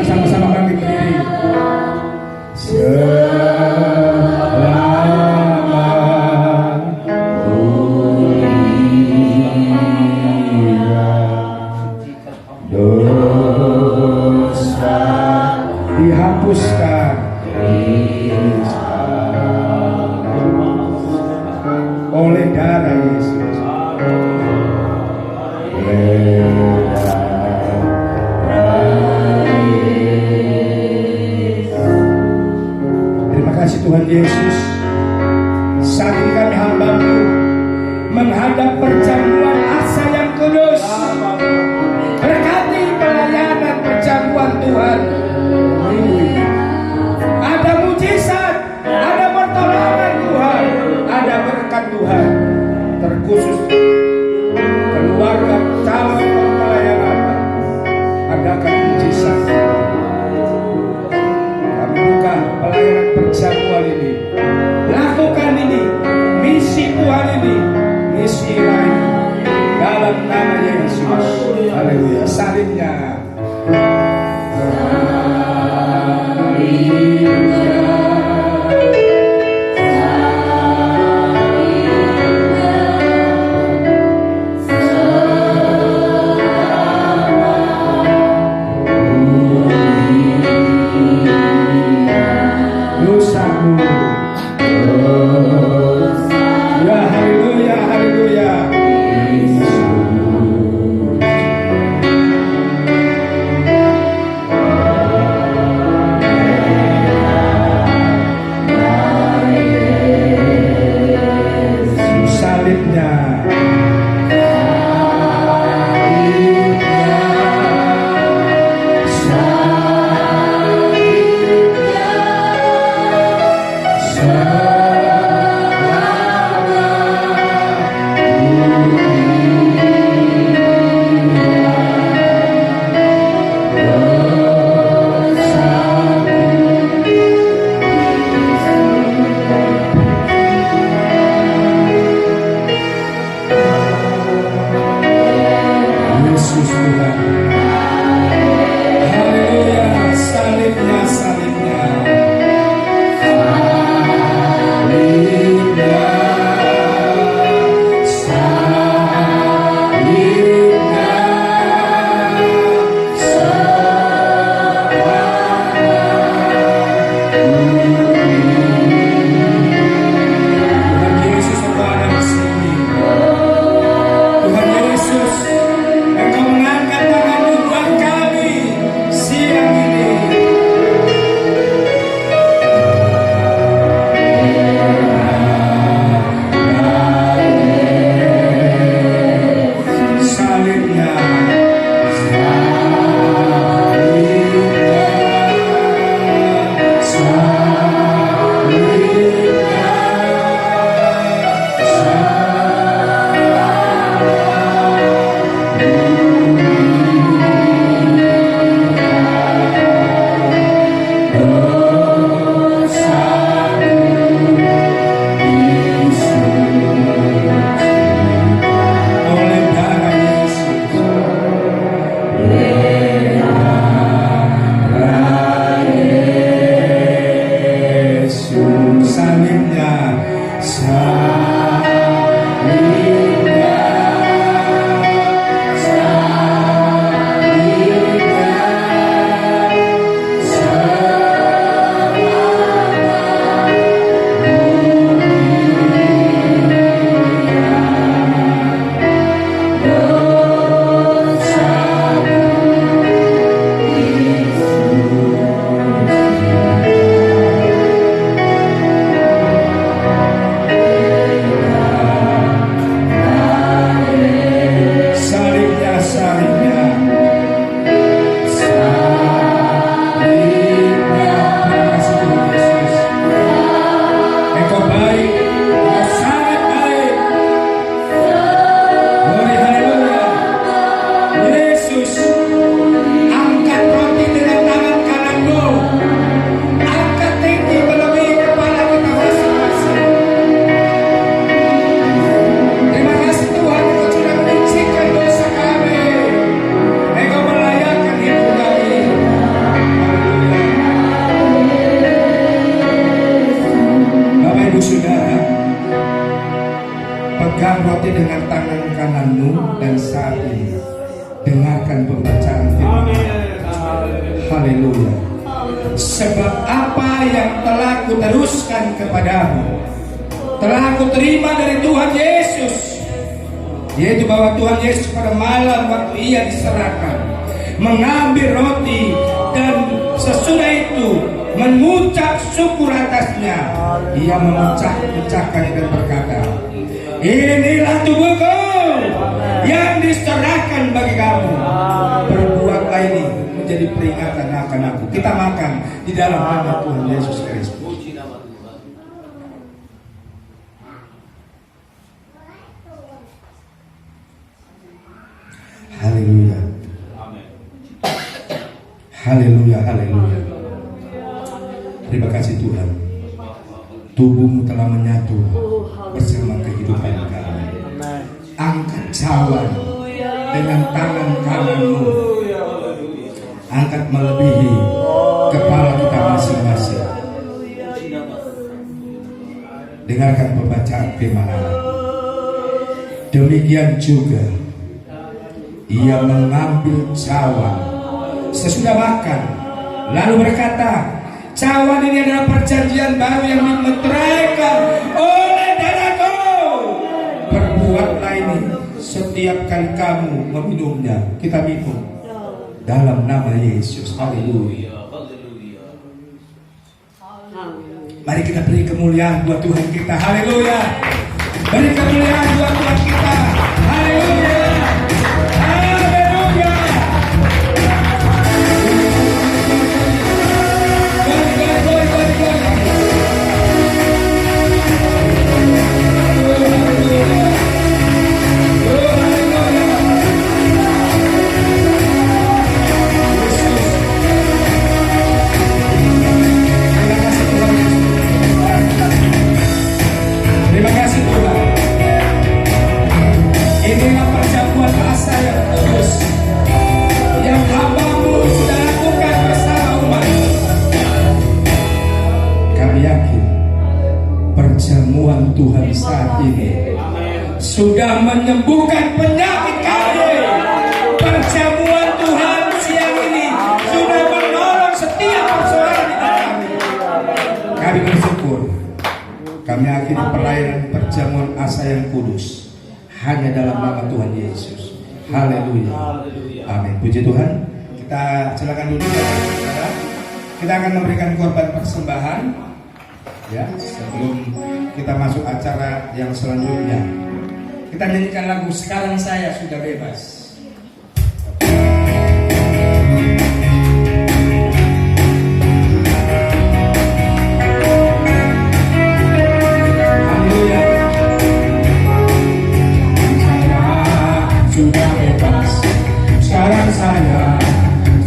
Sama-sama bangkit berdiri. Dosa dihapuskan oleh darah Yesus. Terima kasih Tuhan Yesus. Saat ini kami hamba-Mu menghadap perjamuan asa yang kudus. Berkati pelayanan perjamuan Tuhan. Ada mujizat, ada pertolongan Tuhan, ada berkat Tuhan. Terkhusus keluarga calon pelayanan, adakan mujizat. Kami buka pelayanan perjamuan ini. Lakukan ini, misi Tuhan ini, misi lain dalam nama Yesus. Haleluya. Salibnya. roti dengan tangan kananmu dan saat ini dengarkan pembacaan firman. Haleluya. Sebab apa yang telah kuteruskan kepadamu telah aku terima dari Tuhan Yesus, yaitu bahwa Tuhan Yesus pada malam waktu ia diserahkan mengambil roti dan sesudah itu mengucap syukur atasnya, ia memecah-pecahkannya dan berkata, inilah tubuhku yang diserahkan bagi kamu, perbuatlah ini menjadi peringatan akan aku. Kita makan di dalam nama Tuhan Yesus Kristus. Haleluya. Haleluya, haleluya. Terima kasih Tuhan. Tubuhmu telah menyatu bersama kehidupan kami. Angkat cawan dengan tangan kananmu. Angkat melebihi kepala kita masing-masing. Dengarkan pembacaan firman Allah. Demikian juga ia mengambil cawan sesudah makan, lalu berkata, cawan ini adalah perjanjian baru yang dimeteraikan oleh darahku. Perbuatlah ini setiap kali kamu meminumnya. Kita minum dalam nama Yesus. Haleluya. Mari kita beri kemuliaan buat Tuhan kita. Haleluya. Beri kemuliaan buat Tuhan kita. Haleluya. Tuhan saat ini sudah menyembuhkan penyakit kami. Perjamuan Tuhan siang ini sudah menolong setiap persoalan di kami. Kami bersyukur. Kami akhiri pelayanan perjamuan asa yang kudus hanya dalam nama Tuhan Yesus. Haleluya. Amin. Puji Tuhan. Kita silakan duduk. Kita akan memberikan korban persembahan. Ya, sebelum kita masuk acara yang selanjutnya, kita nyanyikan lagu Sekarang Saya Sudah Bebas. Haleluya. Saya sudah bebas. Sekarang saya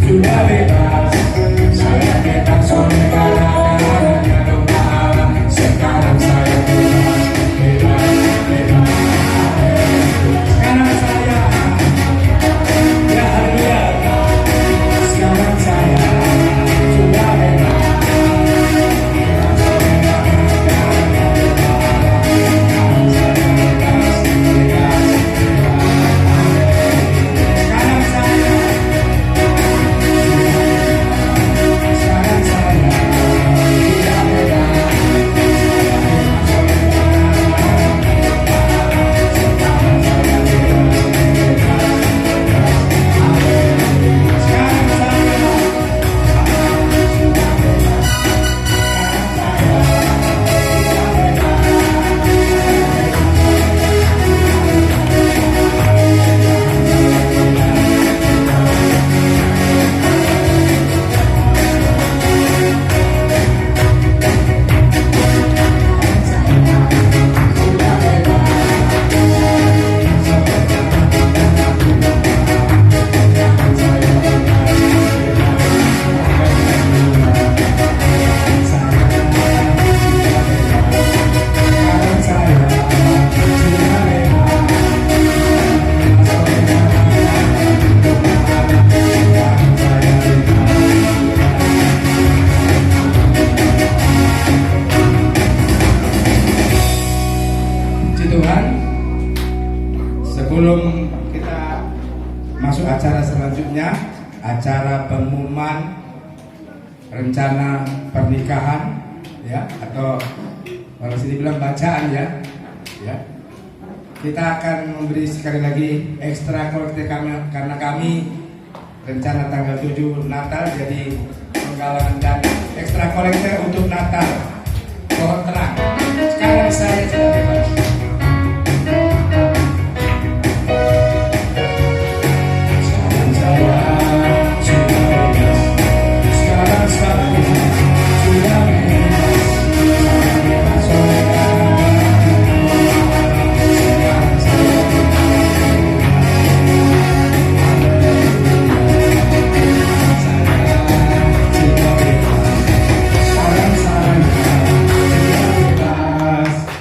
sudah bebas. Saya bebas oleh karena sekarang saya bebas, bebas, bebas. Sekarang saya selanjutnya acara pengumuman rencana pernikahan, ya, atau orang sini bilang bacaan, ya. Kita akan memberi sekali lagi ekstra kolektif karena kami rencana tanggal 7 Natal, jadi penggalangan dan ekstra kolektif untuk Natal. Pohon tenang. Sekarang saya sudah bebas. Sekarang saya sudah bebas. Sekarang saya sudah bebas.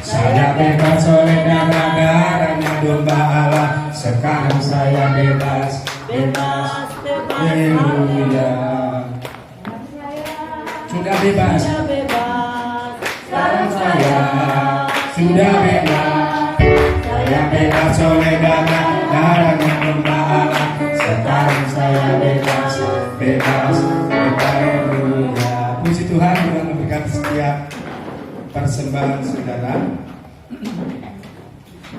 Saya bebas oleh sekarang saya bebas, bebas, haleluya. Sudah bebas, sekarang saya sudah bebas. Saya bebas oleh darahnya domba Allah. Sekarang saya bebas, bebas, haleluya. Puji Tuhan, Tuhan memberkati setiap persembahan saudara.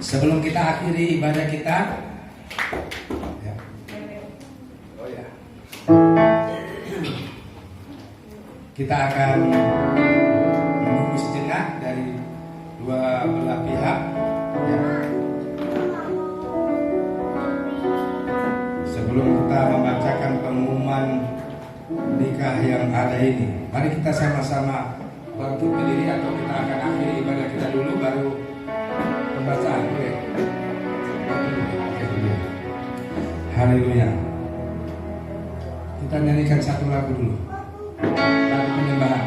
Sebelum kita akhiri ibadah kita, kita akan menunggu sejenak dari dua belah pihak, ya. Sebelum kita membacakan pengumuman nikah yang ada ini, mari kita sama-sama bangkit berdiri, atau kita akan akhiri ibadah kita dulu baru pembacaan. Haleluya. Kita nyanyikan satu lagu dulu, lagu penyembahan.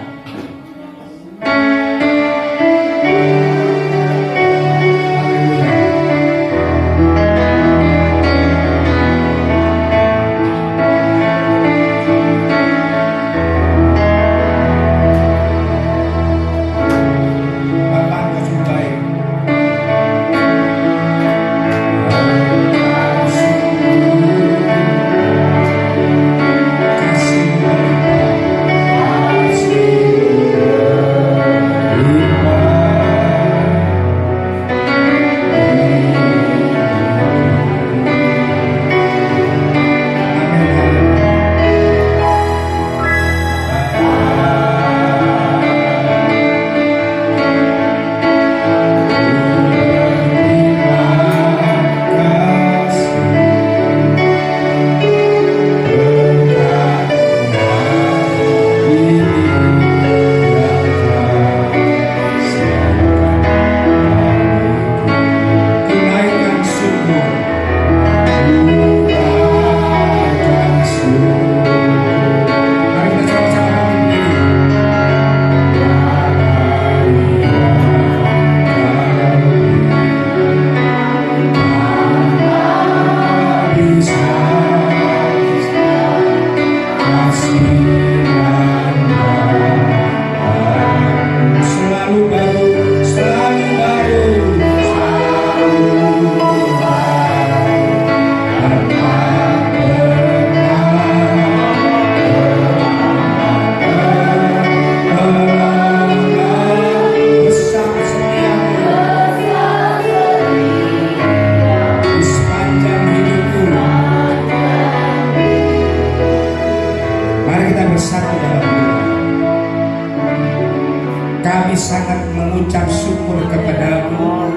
sangat mengucap syukur kepadamu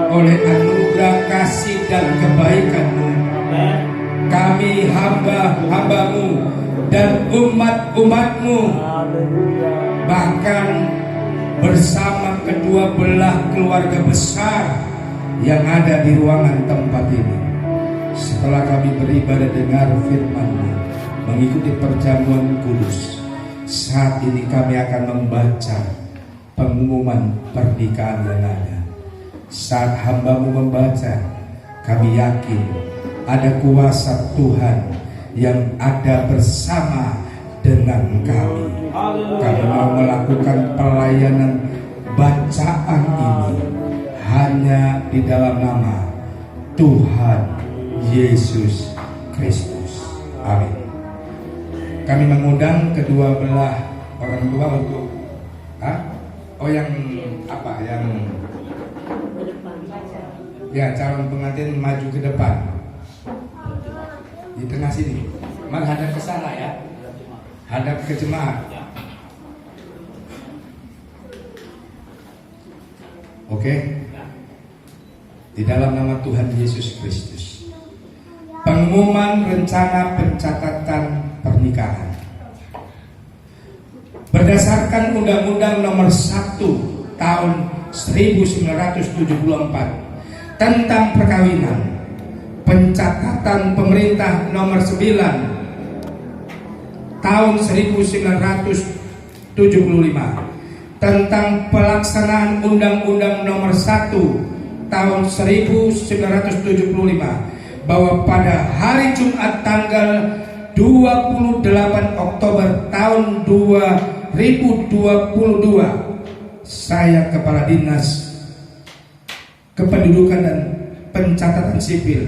oleh anugerah kasih dan kebaikan-Mu. Kami hamba-hambamu dan umat-umat-Mu, bahkan bersama kedua belah keluarga besar yang ada di ruangan tempat ini, setelah kami beribadah dengar firman-Mu, mengikuti perjamuan kudus, saat ini kami akan membaca pengumuman pernikahan yang ada. Saat hamba-Mu membaca, kami yakin ada kuasa Tuhan yang ada bersama dengan kami. Kami mau melakukan pelayanan bacaan ini hanya di dalam nama Tuhan Yesus Kristus. Amin. Kami mengundang kedua belah orang tua untuk yang calon pengantin maju ke depan di tengah sini. Menghadap ke sana ya, hadap ke jemaat. Oke. Di dalam nama Tuhan Yesus Kristus. Pengumuman rencana pencatatan pernikahan. Berdasarkan Undang-Undang Nomor 1 Tahun 1974 tentang perkawinan, pencatatan pemerintah Nomor 9 Tahun 1975 tentang pelaksanaan Undang-Undang Nomor 1 Tahun 1975 bahwa pada hari Jumat tanggal 28 Oktober tahun 2022 saya Kepala Dinas Kependudukan dan Pencatatan Sipil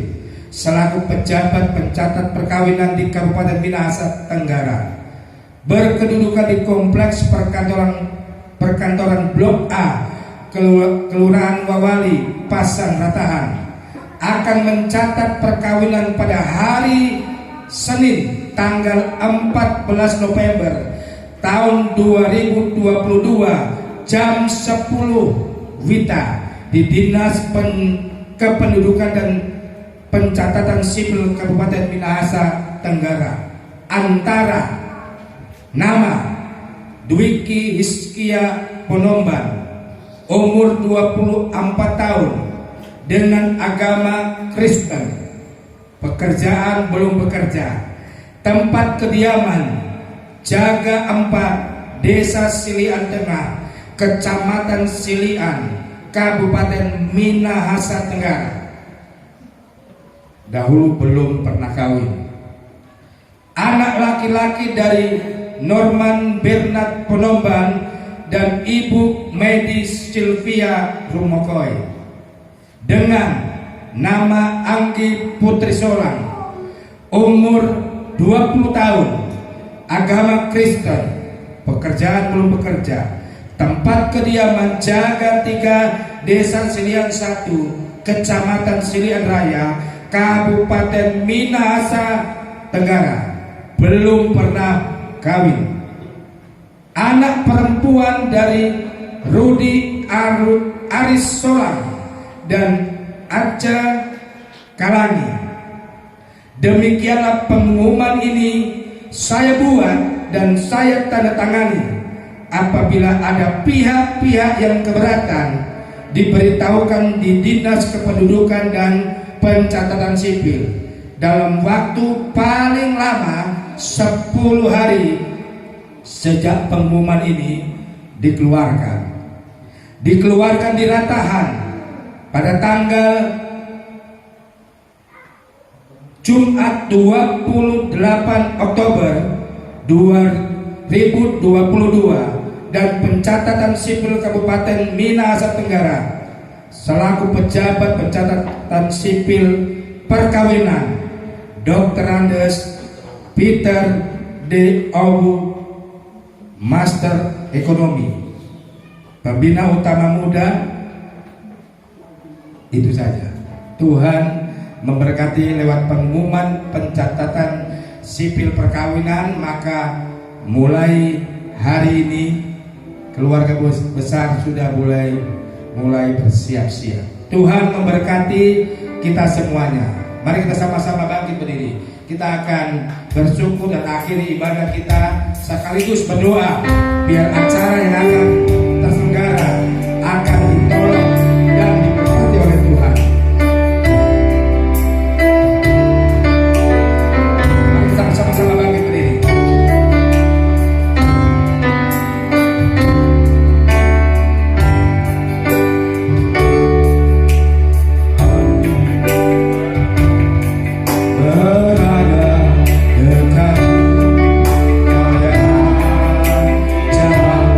selaku pejabat pencatat perkawinan di Kabupaten Minahasa Tenggara berkedudukan di Kompleks Perkantoran Blok A Kelurahan Wawali Pasang Ratahan akan mencatat perkawinan pada hari Senin tanggal 14 November tahun 2022 jam 10 WITA di Dinas Kependudukan dan Pencatatan Sipil Kabupaten Minahasa Tenggara antara nama Dwiki Hiskia Ponomban, umur 24 tahun, dengan agama Kristen, pekerjaan belum bekerja, tempat kediaman Jaga 4, Desa Silian Tengah, Kecamatan Silian, Kabupaten Minahasa Tenggara. Dahulu belum pernah kawin. Anak laki-laki dari Norman Bernard Ponomban dan Ibu Medis Sylvia Rumokoy dengan nama Anggi Putri Solang, umur 20 tahun, agama Kristen, pekerjaan belum bekerja, tempat kediaman Jaga 3, Desa Silian 1, Kecamatan Silian Raya, Kabupaten Minahasa Tenggara, belum pernah kawin. Anak perempuan dari Rudi Aris Solang dan Aca Kalangi. Demikianlah pengumuman ini saya buat dan saya tanda tangani. Apabila ada pihak-pihak yang keberatan, diberitahukan di Dinas Kependudukan dan Pencatatan Sipil dalam waktu paling lama 10 hari sejak pengumuman ini dikeluarkan di Ratahan pada tanggal Jumat 28 Oktober 2022 dan Pencatatan Sipil Kabupaten Minahasa Tenggara selaku pejabat pencatatan sipil perkawinan Dr. Andes Peter D. Obu, Master Ekonomi, Pembina Utama Muda. Itu saja. Tuhan memberkati lewat pengumuman pencatatan sipil perkawinan. Maka mulai hari ini keluarga besar sudah mulai bersiap-siap. Tuhan memberkati kita semuanya. Mari kita sama-sama bangkit berdiri. Kita akan bersyukur dan akhiri ibadah kita sekaligus berdoa biar acara yang akan terselenggara akan ditolong dan diberkati oleh Tuhan. Mari kita sama-sama bangkit berdiri.
Berada dekat pada jalan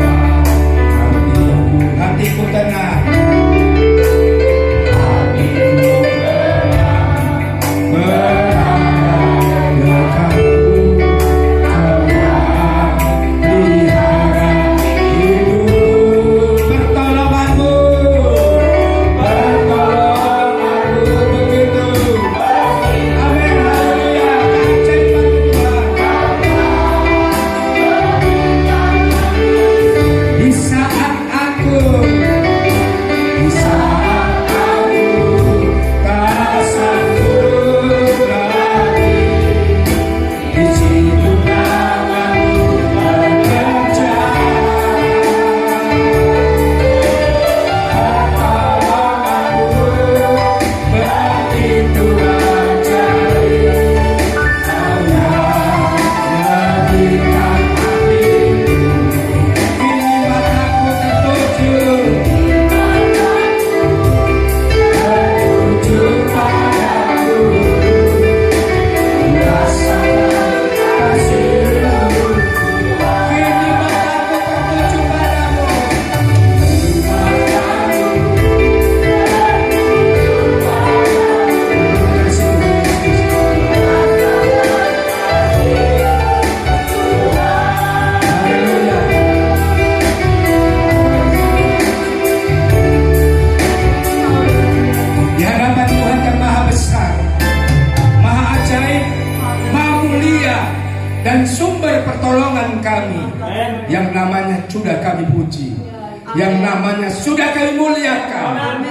yang namanya sudah kami muliakan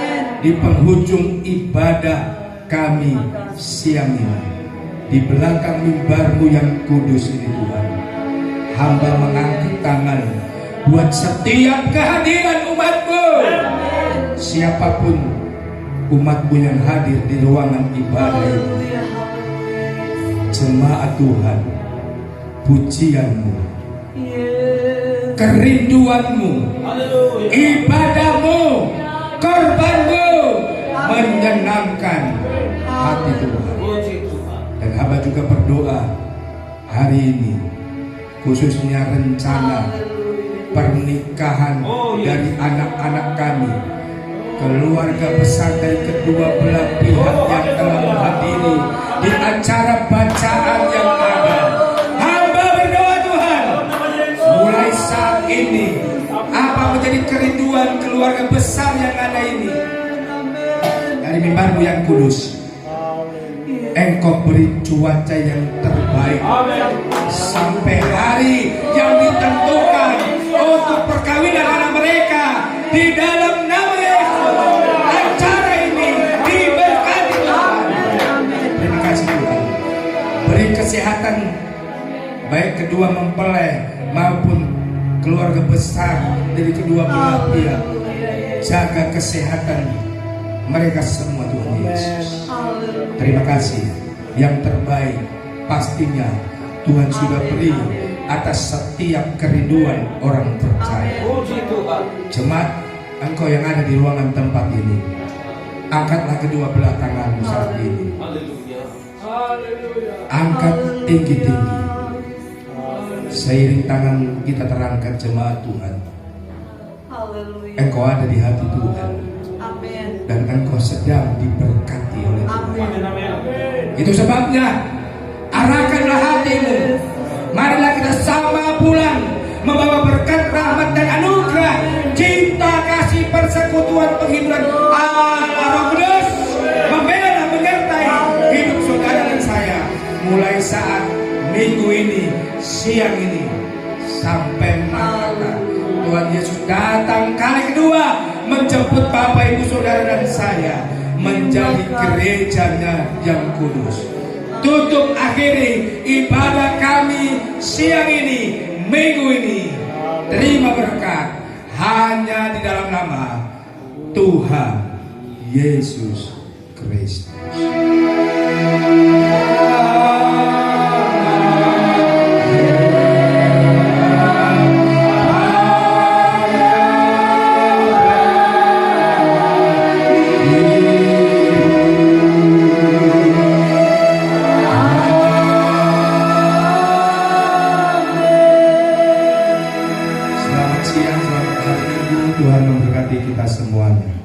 di penghujung ibadah kami siang ini. Di belakang mimbar-Mu yang kudus ini Tuhan, hamba mengangkat tangan buat setiap kehadiran umat-Mu. Siapapun umat-Mu yang hadir di ruangan ibadah ini, jemaat Tuhan, pujian-Mu, kerinduan-Mu, ibadah-Mu, korban-Mu menyenangkan hati Tuhan. Dan hamba juga berdoa hari ini, khususnya rencana pernikahan dari anak-anak kami, keluarga besar dari kedua belah pihak yang telah menghadiri di acara bacaan yang ada. Hamba berdoa Tuhan, mulai saat ini apa menjadi kerinduan keluarga besar yang ada ini, dari mimbar-Mu yang kudus, Engkau beri cuaca yang terbaik sampai hari yang ditentukan untuk perkawinan anak mereka di dalam nama Yesus. Acara ini diberkati Tuhan. Terima kasih Tuhan. Beri kesehatan baik kedua mempelai maupun keluarga besar dari kedua belah pihak. Jaga kesehatan mereka semua Tuhan Yesus. Terima kasih. Yang terbaik pastinya Tuhan sudah beri atas setiap kerinduan orang percaya. Jemaat, engkau yang ada di ruangan tempat ini, angkatlah kedua belah tanganmu saat ini. Angkat tinggi-tinggi. Seiring tangan kita terangkat, jemaat Tuhan, engkau ada di hati Tuhan. Dan engkau sedang diberkati oleh Tuhan. Itu sebabnya arahkanlah hatimu. Marilah kita sama pulang membawa berkat, rahmat dan anugerah, cinta, kasih, persekutuan, penghiburan Allah Roh Kudus membela dan menyertai hidup saudara dan saya mulai saat minggu ini, siang ini sampai malam. Tuhan Yesus datang kali kedua menjemput Bapak Ibu Saudara dan saya menjadi gerejanya yang kudus. Tutup akhiri ibadah kami siang ini, minggu ini. Terima berkat hanya di dalam nama Tuhan Yesus Kristus. Tuhan memberkati kita semuanya.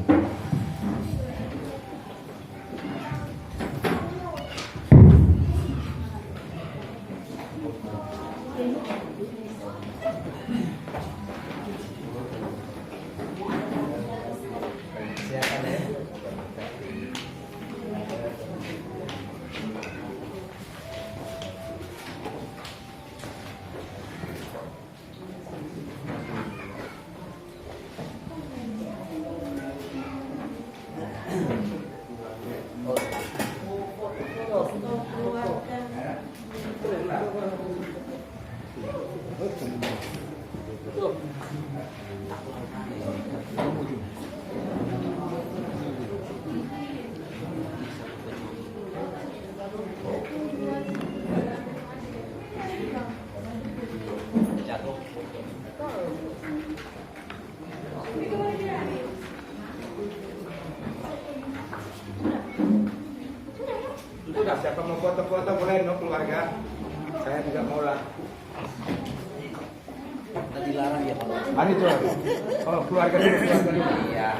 Sudah, siapa mau foto-foto boleh no keluarga. Saya juga mau lah.
Dilarang ya Pak.
Hari itu. Oh, keluarga dulu. Iya.